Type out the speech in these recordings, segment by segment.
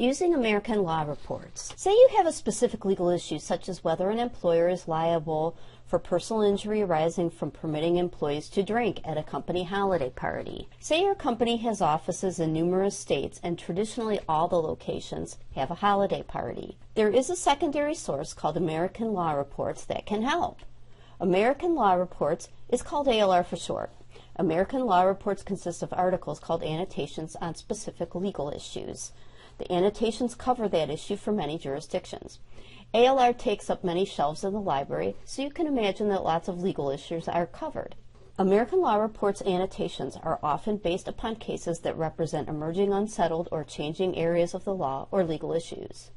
Using American law reports. Say you have a specific legal issue, such as whether an employer is liable for personal injury arising from permitting employees to drink at a company holiday party. Say your company has offices in numerous states and traditionally all the locations have a holiday party. There is a secondary source called American Law Reports that can help. American Law Reports is called ALR for short. American Law Reports consist of articles called annotations on specific legal issues. The annotations cover that issue for many jurisdictions. ALR takes up many shelves in the library, so you can imagine that lots of legal issues are covered. American Law Reports annotations are often based upon cases that represent emerging unsettled or changing areas of the law or legal issues.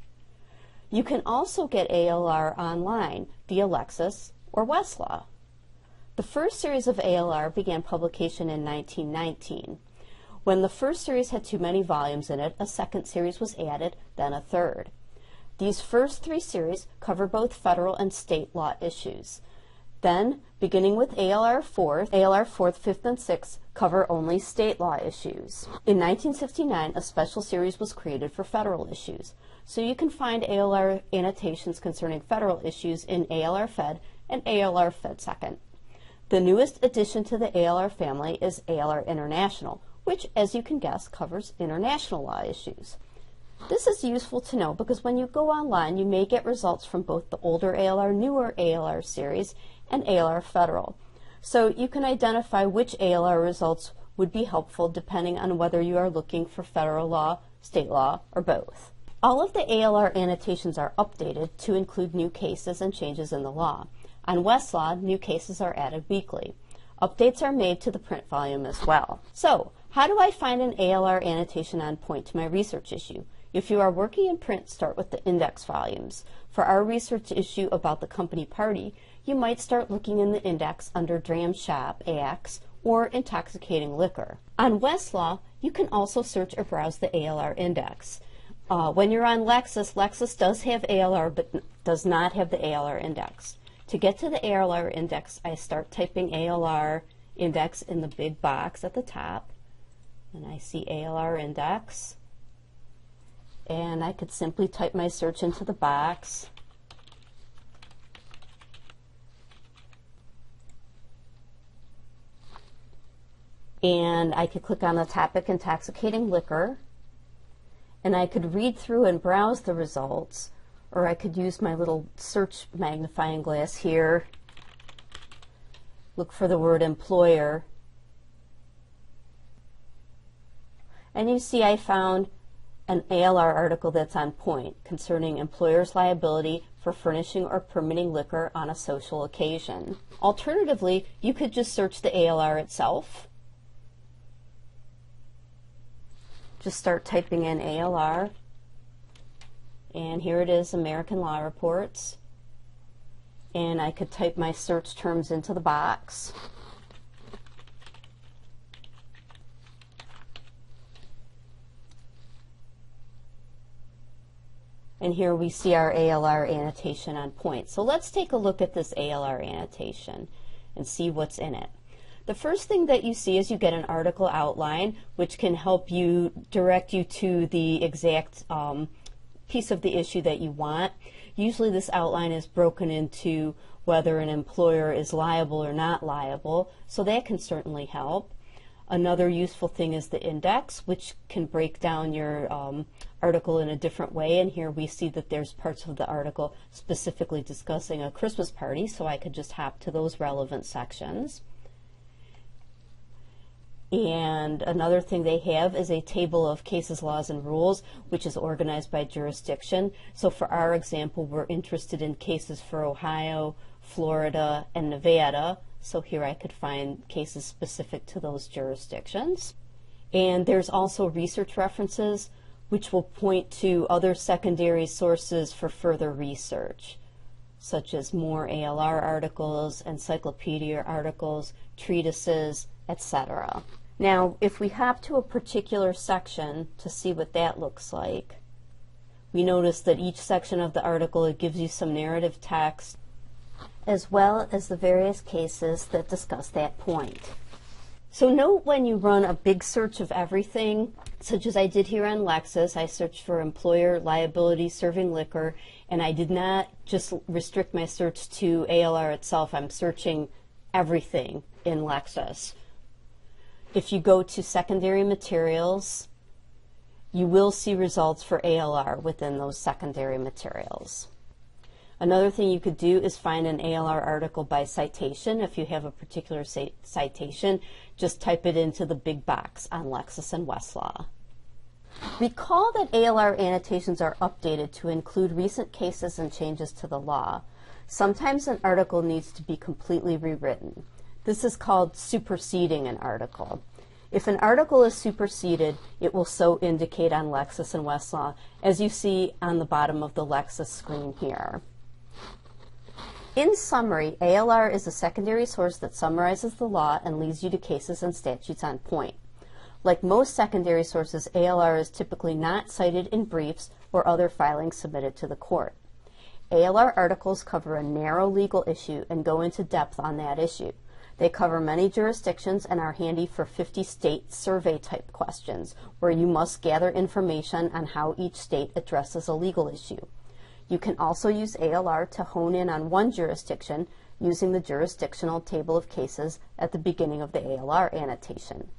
You can also get ALR online via Lexis or Westlaw. The first series of ALR began publication in 1919. When the first series had too many volumes in it, a second series was added, then a third. These first three series cover both federal and state law issues. Then, beginning with ALR 4th, 5th, and 6th cover only state law issues. In 1959, a special series was created for federal issues. So you can find ALR annotations concerning federal issues in ALR Fed and ALR Fed Second. The newest addition to the ALR family is ALR International, which, as you can guess, covers international law issues. This is useful to know because when you go online, you may get results from both the older ALR, newer ALR series, and ALR Federal. So you can identify which ALR results would be helpful depending on whether you are looking for federal law, state law, or both. All of the ALR annotations are updated to include new cases and changes in the law. On Westlaw, new cases are added weekly. Updates are made to the print volume as well. So, how do I find an ALR annotation on point to my research issue? If you are working in print, start with the index volumes. For our research issue about the company party, you might start looking in the index under Dram Shop, AX, or intoxicating liquor. On Westlaw, you can also search or browse the ALR index. When you're on Lexis, Lexis does have ALR but does not have the ALR index. To get to the ALR index, I start typing ALR index in the big box at the top, and I see ALR index, and I could simply type my search into the box. And I could click on the topic intoxicating liquor, and I could read through and browse the results, or I could use my little search magnifying glass here, look for the word employer, and you see I found an ALR article that's on point concerning employers' liability for furnishing or permitting liquor on a social occasion. Alternatively, you could just search the ALR itself. Just start typing in ALR, and here it is, American Law Reports, and I could type my search terms into the box. And here we see our ALR annotation on point. So let's take a look at this ALR annotation and see what's in it. The first thing that you see is you get an article outline, which can help you direct you to the exact piece of the issue that you want. Usually this outline is broken into whether an employer is liable or not liable, so that can certainly help. Another useful thing is the index, which can break down your article in a different way, and here we see that there's parts of the article specifically discussing a Christmas party, so I could just hop to those relevant sections. And another thing they have is a table of cases, laws, and rules, which is organized by jurisdiction. So for our example, we're interested in cases for Ohio, Florida, and Nevada. So here I could find cases specific to those jurisdictions. And there's also research references, which will point to other secondary sources for further research, such as more ALR articles, encyclopedia articles, treatises, etc. Now, if we hop to a particular section to see what that looks like, we notice that each section of the article, it gives you some narrative text, as well as the various cases that discuss that point. So note when you run a big search of everything, such as I did here on Lexis. I searched for employer liability serving liquor, and I did not just restrict my search to ALR itself. I'm searching everything in Lexis. If you go to secondary materials, you will see results for ALR within those secondary materials. Another thing you could do is find an ALR article by citation. If you have a particular citation, just type it into the big box on Lexis and Westlaw. Recall that ALR annotations are updated to include recent cases and changes to the law. Sometimes an article needs to be completely rewritten. This is called superseding an article. If an article is superseded, it will so indicate on Lexis and Westlaw, as you see on the bottom of the Lexis screen here. In summary, ALR is a secondary source that summarizes the law and leads you to cases and statutes on point. Like most secondary sources, ALR is typically not cited in briefs or other filings submitted to the court. ALR articles cover a narrow legal issue and go into depth on that issue. They cover many jurisdictions and are handy for 50-state survey-type questions, where you must gather information on how each state addresses a legal issue. You can also use ALR to hone in on one jurisdiction using the jurisdictional table of cases at the beginning of the ALR annotation.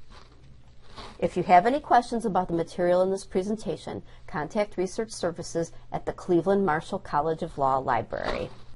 If you have any questions about the material in this presentation, contact Research Services at the Cleveland Marshall College of Law Library.